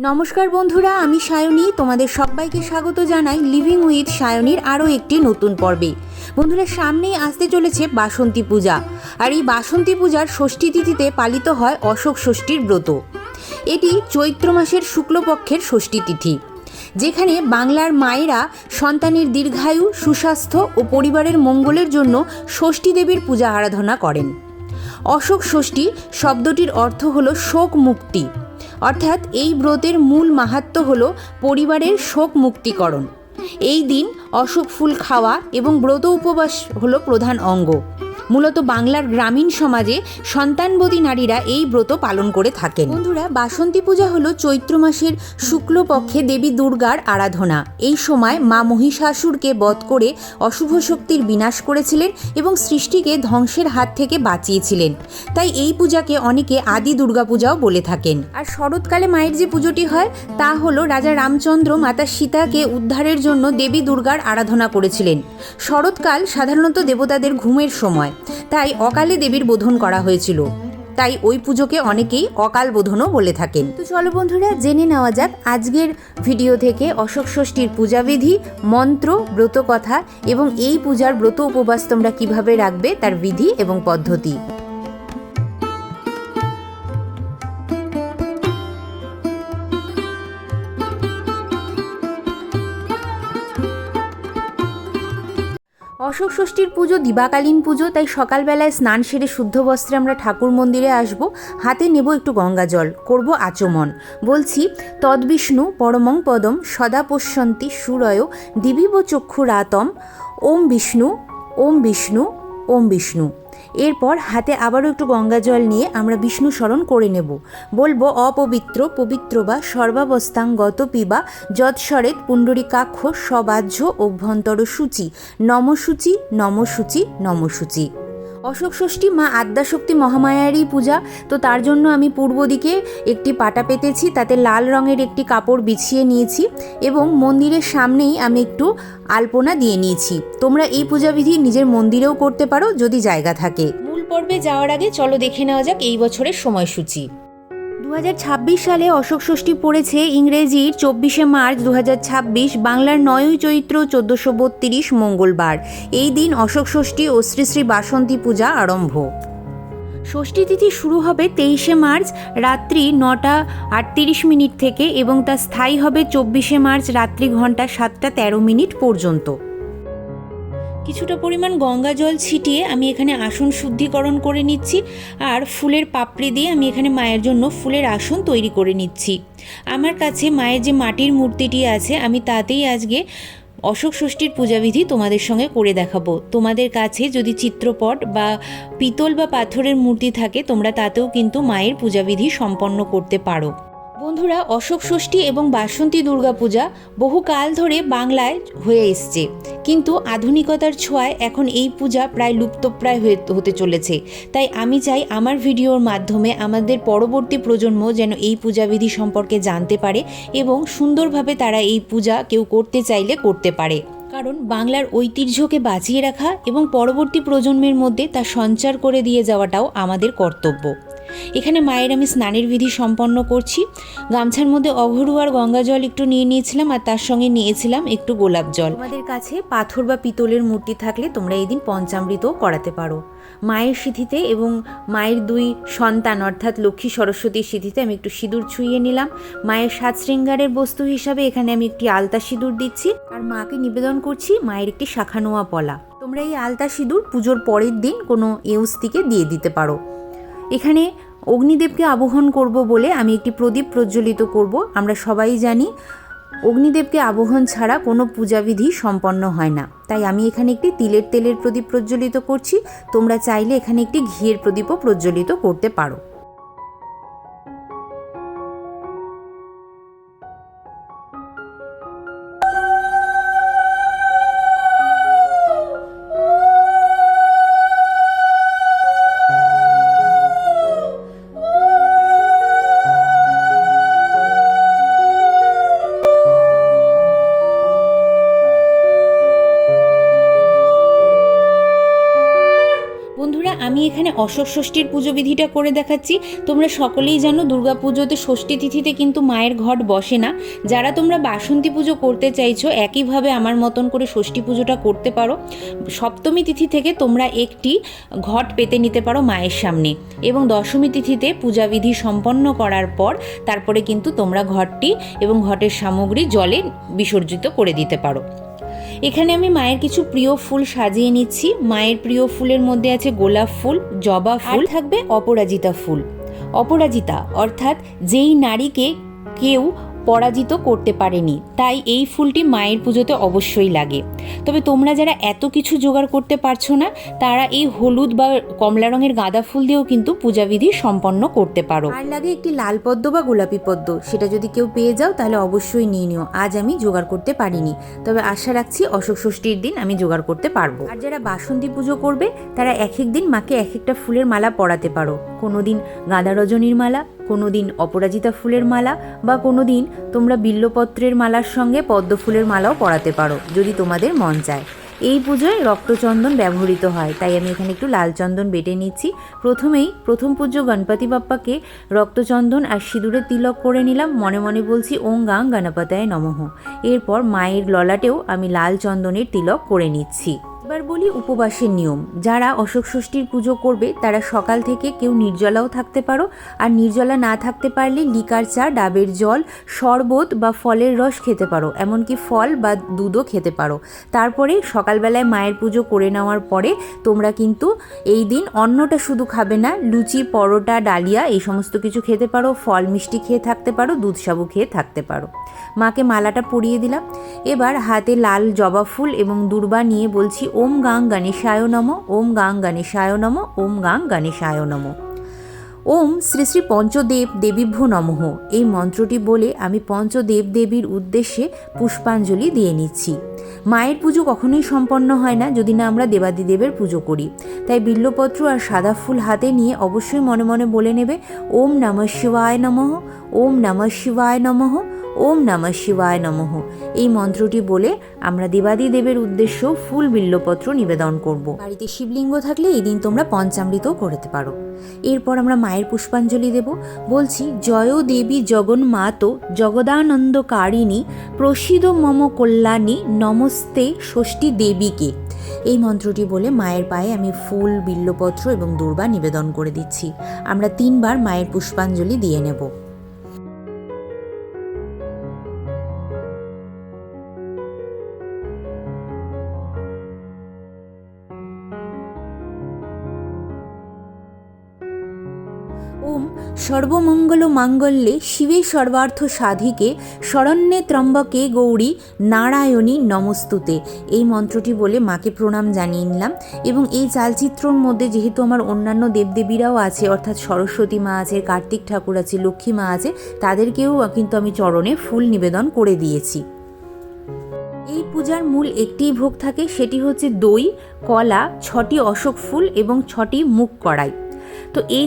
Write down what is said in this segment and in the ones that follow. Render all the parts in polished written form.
নমস্কার বন্ধুরা, আমি সায়নী। তোমাদের সবাইকে স্বাগত জানাই লিভিং উইথ সায়নীর আরও একটি নতুন পর্বে। বন্ধুরা, সামনেই আসতে চলেছে বাসন্তী পূজা, আর এই বাসন্তী পূজার ষষ্ঠী তিথিতে পালিত হয় অশোক ষষ্ঠীর ব্রত। এটি চৈত্র মাসের শুক্লপক্ষের ষষ্ঠী তিথি, যেখানে বাংলার মায়েরা সন্তানের দীর্ঘায়ু, সুস্বাস্থ্য ও পরিবারের মঙ্গলের জন্য ষষ্ঠী দেবীর পূজা আরাধনা করেন। অশোক ষষ্ঠী শব্দটির অর্থ হল শোক মুক্তি, অর্থাৎ এই ব্রতের মূল মাহাত্ম্য হল পরিবারের শোক মুক্তিকরণ। এই দিন অশোক ফুল খাওয়া এবং ব্রত উপবাস হলো প্রধান অঙ্গ। মূলত বাংলার গ্রামীণ সমাজে সন্তানবতী নারীরা এই ব্রত পালন করে থাকেন। বন্ধুরা, বাসন্তী পূজা হলো চৈত্র মাসের শুক্লপক্ষে দেবী দুর্গার আরাধনা। এই সময় মা মহিষাসুরকে বধ করে অশুভ শক্তির বিনাশ করেছিলেন এবং সৃষ্টিকে ধ্বংসের হাত থেকে বাঁচিয়েছিলেন। তাই এই পূজাকে অনেকে আদি দুর্গা পূজাও বলে থাকেন। আর শরৎকালে মায়ের যে পুজোটি হয় তা হলো রাজা রামচন্দ্র মাতা সীতাকে উদ্ধারের জন্য দেবী দুর্গার আরাধনা করেছিলেন। শরৎকাল সাধারণত দেবতাদের ঘুমের সময়, তাই অকালে দেবীর বোধন করা হয়েছিল। তাই ওই পুজোকে অনেকেই অকাল বোধনও বলে থাকেন। তো চলো বন্ধুরা, জেনে নেওয়া যাক আজকের ভিডিও থেকে অশোক ষষ্ঠীর পূজাবিধি, মন্ত্র, ব্রতকথা এবং এই পূজার ব্রত উপবাস তোমরা কিভাবে রাখবে তার বিধি এবং পদ্ধতি। অশোক ষষ্ঠীর পুজো দিবাকালীন পুজো, তাই সকালবেলায় স্নান সেরে শুদ্ধ বস্ত্রে আমরা ঠাকুর মন্দিরে আসব। হাতে নেব একটু গঙ্গা জল, করব আচমন। বলছি, তদ্বিষ্ণু পরমং পদম সদা পশ্যন্তি সুরয় দিবিব চক্ষুরাতম ওম বিষ্ণু ওম বিষ্ণু ওম বিষ্ণু। এরপর হাতে আবারও একটু গঙ্গা জল নিয়ে আমরা বিষ্ণু স্মরণ করে নেব। বলবো, অপবিত্র পবিত্র বা সর্বাবস্থাং গত পিবা যৎস্বরেত পুণ্ডরীকাক্ষ সবাহ্য অভ্যন্তর সূচি নমসূচি নমসূচি নমসূচি। অশোক ষষ্ঠী মা আদ্যাশক্তি মহামায়ারই পূজা, তো তার জন্য আমি পূর্ব দিকে একটি পাটা পেতেছি, তাতে লাল রঙের একটি কাপড় বিছিয়ে নিয়েছি এবং মন্দিরের সামনেই আমি একটু আলপনা দিয়ে নিয়েছি। তোমরা এই পূজাবিধি নিজের মন্দিরেও করতে পারো যদি জায়গা থাকে। মূল পর্বে যাওয়ার আগে চলো দেখে নেওয়া যাক এই বছরের সময়সূচি। 2026 সালে অশোক ষষ্ঠী পড়েছে ইংরেজির 24শে মার্চ 2026, বাংলার 9ই চৈত্র 1432 মঙ্গলবার। এই দিন অশোক ষষ্ঠী ও শ্রী শ্রী বাসন্তী পূজা আরম্ভ। ষষ্ঠী তিথি শুরু হবে 23শে মার্চ রাত্রি 9:38 থেকে এবং তা স্থায়ী হবে 24শে মার্চ রাত্রি ঘন্টা 7:13 পর্যন্ত। কিছুটা পরিমাণ গঙ্গা জল ছিটিয়ে আমি এখানে আসন শুদ্ধিকরণ করে নিচ্ছি, আর ফুলের পাপড়ি দিয়ে আমি এখানে মায়ের জন্য ফুলের আসন তৈরি করে নিচ্ছি। আমার কাছে মায়ের যে মাটির মূর্তিটি আছে, আমি তাতেই আজকে অশোক ষষ্ঠীর পূজাবিধি তোমাদের সঙ্গে করে দেখাবো। তোমাদের কাছে যদি চিত্রপট বা পিতল বা পাথরের মূর্তি থাকে, তোমরা তাতেও কিন্তু মায়ের পূজাবিধি সম্পন্ন করতে পারো। বন্ধুরা, অশোক ষষ্ঠী এবং বাসন্তী দুর্গাপূজা বহুকাল ধরে বাংলায় হয়ে এসছে, কিন্তু আধুনিকতার ছোঁয়ায় এখন এই পূজা প্রায় লুপ্তপ্রায় হতে চলেছে। তাই আমি চাই আমার ভিডিওর মাধ্যমে আমাদের পরবর্তী প্রজন্ম যেন এই পূজাবিধি সম্পর্কে জানতে পারে এবং সুন্দরভাবে তারা এই পূজা কেউ করতে চাইলে করতে পারে। কারণ বাংলার ঐতিহ্যকে বাঁচিয়ে রাখা এবং পরবর্তী প্রজন্মের মধ্যে তা সঞ্চার করে দিয়ে যাওয়াটাও আমাদের কর্তব্য। এখানে মায়ের আমি স্নানের বিধি সম্পন্ন করছি। গামছার মধ্যে অঘরু আর গঙ্গা জল একটু নিয়ে নিয়েছিলাম, আর তার সঙ্গে নিয়েছিলাম একটু গোলাপ জল। আমাদের কাছে পাথর বা পিতলের মূর্তি থাকলে তোমরা এই দিন পঞ্চামৃতও করাতে পারো। মায়ের সিঁথিতে এবং মায়ের দুই সন্তান অর্থাৎ লক্ষ্মী সরস্বতীর সিঁথিতে আমি একটু সিঁদুর ছুঁয়ে নিলাম। মায়ের সাজ শৃঙ্গারের বস্তু হিসাবে এখানে আমি একটি আলতা সিঁদুর দিচ্ছি, আর মাকে নিবেদন করছি মায়ের একটি শাখা নোয়া পলা। তোমরা এই আলতা সিঁদুর পুজোর পরের দিন কোনো ইউজটিকে দিয়ে দিতে পারো। এখানে অগ্নিদেবকে আবাহন করব বলে আমি একটি প্রদীপ প্রজ্বলিত করব। আমরা সবাই জানি অগ্নিদেবকে আবাহন ছাড়া কোনো পূজাবিধি সম্পন্ন হয় না, তাই আমি এখানে একটি তিলের তেলের প্রদীপ প্রজ্বলিত করছি। তোমরা চাইলে এখানে একটি ঘিয়ের প্রদীপও প্রজ্বলিত করতে পারো। এখানে অশোক ষষ্ঠীর পুজো বিধিটা করে দেখাচ্ছি। তোমরা সকলেই জানো দুর্গা পুজোতে ষষ্ঠী তিথিতে কিন্তু মায়ের ঘট বসে না। যারা তোমরা বাসন্তী পুজো করতে চাইছো একইভাবে আমার মতন করে ষষ্ঠী পুজোটা করতে পারো। সপ্তমী তিথি থেকে তোমরা একটি ঘট পেতে নিতে পারো মায়ের সামনে, এবং দশমী তিথিতে পূজাবিধি সম্পন্ন করার পর তারপরে কিন্তু তোমরা ঘটটি এবং ঘটের সামগ্রী জলে বিসর্জিত করে দিতে পারো। এখানে আমি মায়ের কিছু প্রিয় ফুল সাজিয়ে নিচ্ছি। মায়ের প্রিয় ফুলের মধ্যে আছে গোলাপ ফুল, জবা ফুল, থাকবে অপরাজিতা ফুল। অপরাজিতা অর্থাৎ যেই নারীকে কেউ পরাজিত করতে পারেনি, তাই এই ফুলটি মায়ের পুজোতে অবশ্যই লাগে। তবে তোমরা যারা এত কিছু জোগাড় করতে পারছো না, তারা এই হলুদ বা কমলা রঙের গাঁদা ফুল দিয়েও কিন্তু পূজাবিধি সম্পন্ন করতে পারো। আর লাগে একটি লাল পদ্ম বা গোলাপি পদ্ম, সেটা যদি কেউ পেয়ে যাও তাহলে অবশ্যই নিয়ে নিও। আজ আমি জোগাড় করতে পারিনি, তবে আশা রাখছি অশোক ষষ্ঠীর দিন আমি জোগাড় করতে পারবো। আর যারা বাসন্তী পুজো করবে তারা এক এক দিন মাকে এক একটা ফুলের মালা পরাতে পারো। কোনো দিন গাঁদা রজনীর মালা, কোনো দিন অপরাজিতা ফুলের মালা, বা কোনো দিন তোমরা বিল্লপত্রের মালার সঙ্গে পদ্ম ফুলের মালাও পরাতে পারো যদি তোমাদের মন চায়। এই পুজোয় রক্তচন্দন ব্যবহৃত হয়, তাই আমি এখানে একটু লাল চন্দন বেটে নিচ্ছি। প্রথম পূজ্য গণপতি বাপ্পাকে রক্তচন্দন আর সিঁদুরের তিলক করে নিলাম। মনে মনে বলছি ওং গাং গণপতায় নমঃ। এরপর মায়ের ললাটেও আমি লাল চন্দনের তিলক করে নিচ্ছি। এবার বলি উপবাসের নিয়ম। যারা অশোক ষষ্ঠীর পুজো করবে তারা সকাল থেকে কেউ নির্জলাও থাকতে পারো, আর নির্জলা না থাকতে পারলে লিকার চা, ডাবের জল, শরবত বা ফলের রস খেতে পারো, এমনকি ফল বা দুধও খেতে পারো। তারপরে সকালবেলায় মায়ের পুজো করে নেওয়ার পরে তোমরা কিন্তু এই দিন অন্নটা শুধু খাবে না, লুচি, পরোটা, ডালিয়া এই সমস্ত কিছু খেতে পারো, ফল মিষ্টি খেয়ে থাকতে পারো, দুধ সাবু খেয়ে থাকতে পারো। মাকে মালাটা পরিয়ে দিলাম। এবার হাতে লাল জবা ফুল এবং দূর্বা নিয়ে বলছি ওম গাং গণেশায় নমঃ, ওম গাং গণেশায় নমঃ, ওম গাং গণেশায় নমঃ। ওম শ্রী শ্রী পঞ্চদেব দেবীভ্যো নমঃ। এই মন্ত্রটি বলে আমি পঞ্চদেব দেবীর উদ্দেশ্যে পুষ্পাঞ্জলি দিয়ে নিচ্ছি। মায়ের পুজো কখনোই সম্পন্ন হয় না যদি না আমরা দেবাদিদেবের পুজো করি, তাই বিল্লপত্র আর সাদা ফুল হাতে নিয়ে অবশ্যই মনে মনে বলে নেবে ওম নমঃ শিবায় নমঃ, ওম নমঃ শিবায় নমঃ, ওম নমঃ শিবায় নমঃ। এই মন্ত্রটি বলে আমরা দেবাদিদেবের উদ্দেশ্য ফুল বিল্লপত্র নিবেদন করব। বাড়িতে শিবলিঙ্গ থাকলে এই দিন তোমরা পঞ্চামৃতও করতে পারো। এরপর আমরা মায়ের পুষ্পাঞ্জলি দেব। বলছি জয় দেবী জগন্মাতো জগদানন্দকারিণী প্রসিদ মম কল্যাণী নমস্তে ষষ্ঠী দেবীকে। এই মন্ত্রটি বলে মায়ের পায়ে আমি ফুল, বিল্লপত্র এবং দূর্বা নিবেদন করে দিচ্ছি। আমরা 3 বার মায়ের পুষ্পাঞ্জলি দিয়ে নেব। ওম সর্বমঙ্গল মাঙ্গল্যে শিবে সর্বার্থ সাধিকে শরণ্যে ত্রম্বকে গৌরী নারায়ণী নমস্তুতে। এই মন্ত্রটি বলে মাকে প্রণাম জানিয়ে নিলাম। এবং এই চালচিত্রর মধ্যে যেহেতু আমার অন্যান্য দেবদেবীরাও আছে, অর্থাৎ সরস্বতী মা আছে, কার্তিক ঠাকুর আছে, লক্ষ্মী মা আছে, তাদেরকেও কিন্তু আমি চরণে ফুল নিবেদন করে দিয়েছি। এই পূজার মূল একটিই ভোগ থাকে, সেটি হচ্ছে দই, কলা, 6টি অশোক ফুল এবং 6টি মুগ কড়াই। তো এই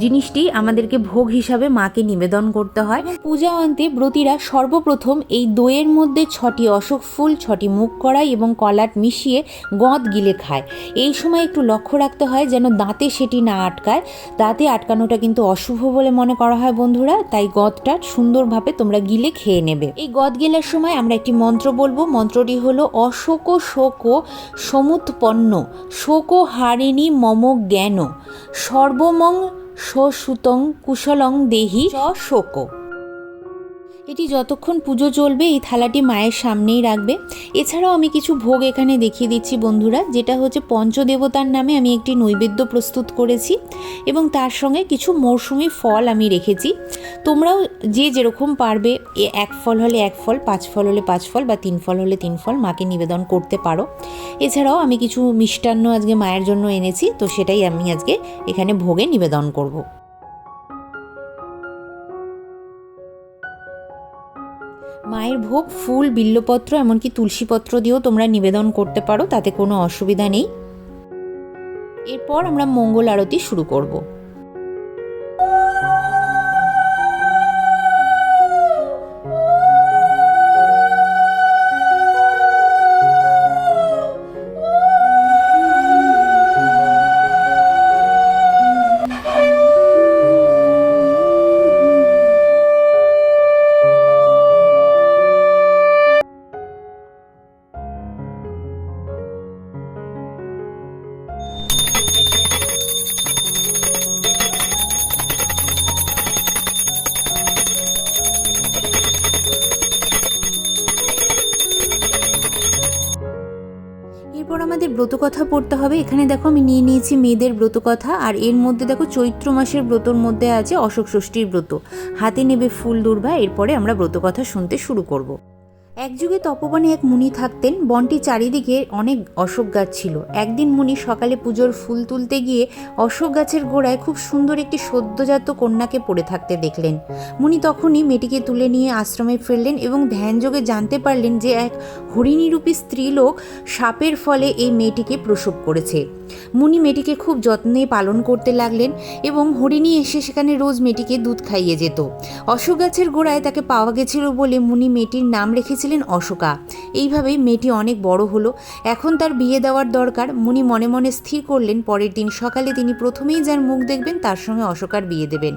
জিনিসটি আমাদেরকে ভোগ হিসাবে মাকে নিবেদন করতে হয়। পূজা অন্তে ব্রতীরা সর্বপ্রথম এই দইয়ের মধ্যে 6টি অশোক ফুল, 6টি মুগ কড়াই এবং কলাট মিশিয়ে গঁদ গিলে খায়। এই সময় একটু লক্ষ্য রাখতে হয় যেন দাঁতে সেটি না আটকায়। দাঁতে আটকানোটা কিন্তু অশুভ বলে মনে করা হয় বন্ধুরা, তাই গঁদটা সুন্দরভাবে তোমরা গিলে খেয়ে নেবে। এই গঁদ গেলার সময় আমরা একটি মন্ত্র বলবো। মন্ত্রটি হলো অশোক শোক সমুৎপন্ন শোক হারিণী মম জ্ঞান সর্বমং সুতং কুশলং দেহি চ শোক। এটি যতক্ষণ পুজো চলবে এই থালাটি মায়ের সামনেই রাখবে। এছাড়াও আমি কিছু ভোগ এখানে দেখিয়ে দিচ্ছি বন্ধুরা, যেটা হচ্ছে পঞ্চদেবতার নামে আমি একটি নৈবেদ্য প্রস্তুত করেছি এবং তার সঙ্গে কিছু মৌসুমি ফল আমি রেখেছি। তোমরাও যে যেরকম পারবে 1 ফল হলে 1 ফল, 5 ফল হলে 5 ফল বা 3 ফল হলে 3 ফল মাকে নিবেদন করতে পারো। এছাড়াও আমি কিছু মিষ্টান্ন আজকে মায়ের জন্য এনেছি, তো সেটাই আমি আজকে এখানে ভোগে নিবেদন করব। মায়ের ভোগ ফুল, বিল্লপত্র এমনকি তুলসীপত্র দিয়েও তোমরা নিবেদন করতে পারো, তাতে কোনো অসুবিধা নেই। এরপর আমরা মঙ্গল আরতি শুরু করব। আমাদের ব্রতকথা পড়তে হবে। এখানে দেখো আমি নিয়ে নিয়েছি মেয়েদের ব্রতকথা, আর এর মধ্যে দেখো চৈত্র মাসের ব্রতর মধ্যে আছে অশোক ষষ্ঠীর ব্রত। হাতে নেবে ফুল দুর্বা, এরপরে আমরা ব্রতকথা শুনতে শুরু করব। এক যুগে তপবনে এক মুনি থাকতেন। বনটির চারিদিকে অনেক অশোক গাছ ছিল। একদিন মুনি সকালে পুজোর ফুল তুলতে গিয়ে অশোক গাছের গোড়ায় খুব সুন্দর একটি সদ্যজাত কন্যাকে পড়ে থাকতে দেখলেন। মুনি তখনই মেয়েটিকে তুলে নিয়ে আশ্রমে ফিরলেন এবং ধ্যানযোগে জানতে পারলেন যে এক হরিণীরূপী স্ত্রীলোক সাপের ফলে এই মেয়েটিকে প্রসব করেছে। মুনি মেয়েটিকে খুব যত্নে পালন করতে লাগলেন এবং হরিণী এসে সেখানে রোজ মেয়েটিকে দুধ খাইয়ে যেত। অশোক গাছের গোড়ায় তাকে পাওয়া গেছিল বলে মুনি মেয়েটির নাম রেখেছিলেন অশোকা। এইভাবেই মেয়েটি অনেক বড় হলো। এখন তার বিয়ে দেওয়ার দরকার। মুনি মনে মনে স্থির করলেন পরের দিন সকালে তিনি প্রথমেই যার মুখ দেখবেন তার সঙ্গে অশোকার বিয়ে দেবেন।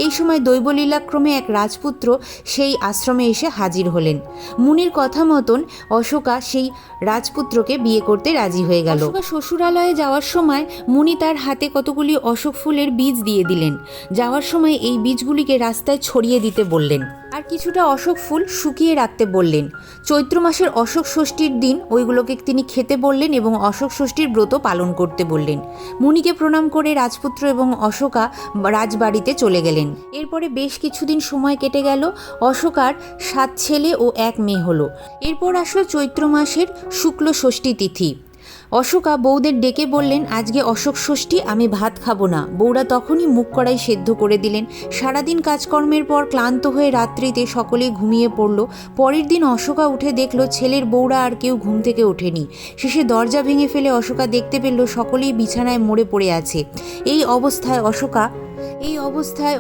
এই সময় দৈবলীলাক্রমে এক রাজপুত্র সেই আশ্রমে এসে হাজির হলেন। মুনির কথা মতন অশোকা সেই রাজপুত্রকে বিয়ে করতে রাজি হয়ে গেল। অশোকা শ্বশুরালয়ে যাওয়ার সময় মুনি তার হাতে কতগুলি অশোক ফুলের বীজ দিয়ে দিলেন। যাওয়ার সময় এই বীজগুলিকে রাস্তায় ছড়িয়ে দিতে বললেন, আর কিছুটা অশোক ফুল শুকিয়ে রাখতে বললেন। চৈত্র মাসের অশোক ষষ্ঠীর দিন ওইগুলোকে তিনি খেতে বললেন এবং অশোক ষষ্ঠীর ব্রত পালন করতে বললেন। মুনিকে প্রণাম করে রাজপুত্র এবং অশোকা রাজবাড়িতে চলে গেলেন। এরপরে বেশ কিছুদিন সময় কেটে গেল। অশোকার 7 ছেলে ও 1 মেয়ে হলো। এরপর আসলো চৈত্র মাসের শুক্ল ষষ্ঠী তিথি। অশোকা বউদের ডেকে বললেন, আজকে অশোক ষষ্ঠী, আমি ভাত খাবো না। বউরা তখনই মুখ কড়াই সেদ্ধ করে দিলেন। সারাদিন কাজকর্মের পর ক্লান্ত হয়ে রাত্রিতে সকলেই ঘুমিয়ে পড়ল। পরের দিন অশোকা উঠে দেখল ছেলের বউরা আর কেউ ঘুম থেকে ওঠেনি। শেষে দরজা ভেঙে ফেলে অশোকা দেখতে পেল সকলেই বিছানায় মরে পড়ে আছে। এই অবস্থায়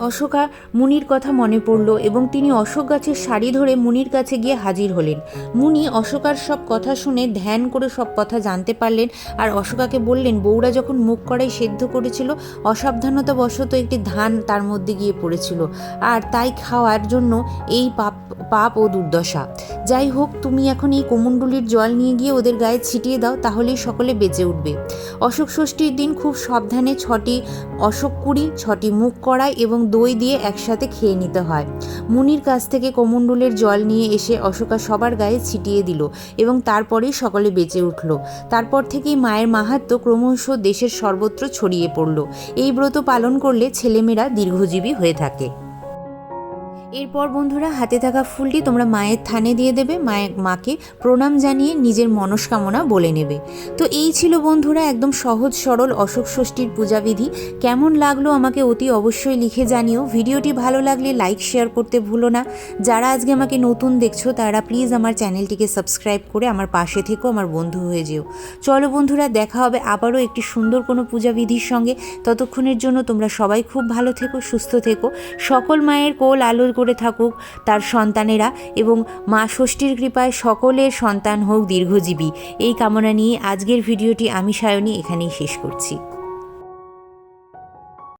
অশোকা মুনির কথা মনে পড়ল এবং তিনি অশোক গাছের সারি ধরে মুনির কাছে গিয়ে হাজির হলেন। মুনি অশোকার সব কথা শুনে ধ্যান করে সব কথা জানতে পারলেন আর অশোকাকে বললেন, বউরা যখন মুখ কড়াই সেদ্ধ করেছিল অসাবধানতাবশত একটি ধান তার মধ্যে গিয়ে পড়েছিল, আর তাই খাওয়ার জন্য এই পাপ ও দুর্দশা। যাই হোক, তুমি এখন এই কোমণ্ডুলির জল নিয়ে গিয়ে ওদের গায়ে ছিটিয়ে দাও, তাহলেই সকলে বেঁচে উঠবে। অশোক ষষ্ঠীর দিন খুব সাবধানে 6টি অশোক কুড়ি, 6টি মুখ কড়াই এবং দই দিয়ে একসাথে খেয়ে নিতে হয়। মুনির কাছ থেকে কোমণ্ডুলের জল নিয়ে এসে অশোকা সবার গায়ে ছিটিয়ে দিল এবং তারপরেই সকলে বেঁচে উঠল। তারপর থেকেই মায়ের মাহাত্ম্য ক্রমশ দেশের সর্বত্র ছড়িয়ে পড়ল। এই ব্রত পালন করলে ছেলেমেয়েরা দীর্ঘজীবী হয়ে থাকে। এরপর বন্ধুরা, হাতে থাকা ফুলটি তোমরা মায়ের থানে দিয়ে দেবে। মাকে প্রণাম জানিয়ে নিজের মনস্কামনা বলে নেবে। তো এই ছিল বন্ধুরা একদম সহজ সরল অশোক ষষ্ঠীর পূজাবিধি। কেমন লাগলো আমাকে অতি অবশ্যই লিখে জানিও। ভিডিওটি ভালো লাগলে লাইক শেয়ার করতে ভুলো না। যারা আজকে আমাকে নতুন দেখছো তারা প্লিজ আমার চ্যানেলটিকে সাবস্ক্রাইব করে আমার পাশে থেকো, আমার বন্ধু হয়ে যেও। চলো বন্ধুরা, দেখা হবে আবারও একটি সুন্দর কোনো পূজাবিধির সঙ্গে। ততক্ষণের জন্য তোমরা সবাই খুব ভালো থেকো, সুস্থ থেকো। সকল মায়ের কোল আলোর করে থাকুক তার সন্তানেরা এবং মা ষষ্ঠীর কৃপায় সকলের সন্তান হোক দীর্ঘজীবী। এই কামনা নিয়ে আজকের ভিডিওটি আমি সায়নী এখানেই শেষ করছি।